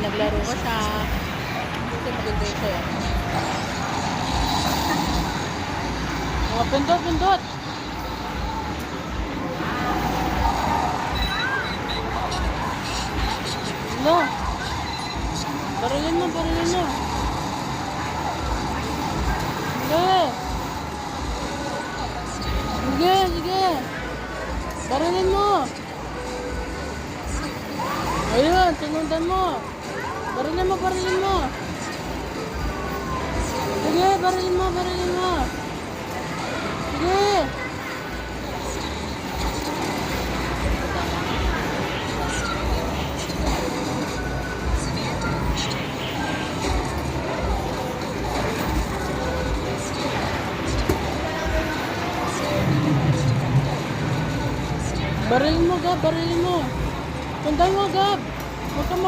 naglaro ka siya. Kasi maganda yun sa'yo. Mga pindot. Ano? Barilin mo. Sige. Barilin mo. Ayun, tunundan mo. Barilin mo. Sige, barilin mo. Sige. Barilin mo, Gab. Tundan mo, Gab. Huwag kang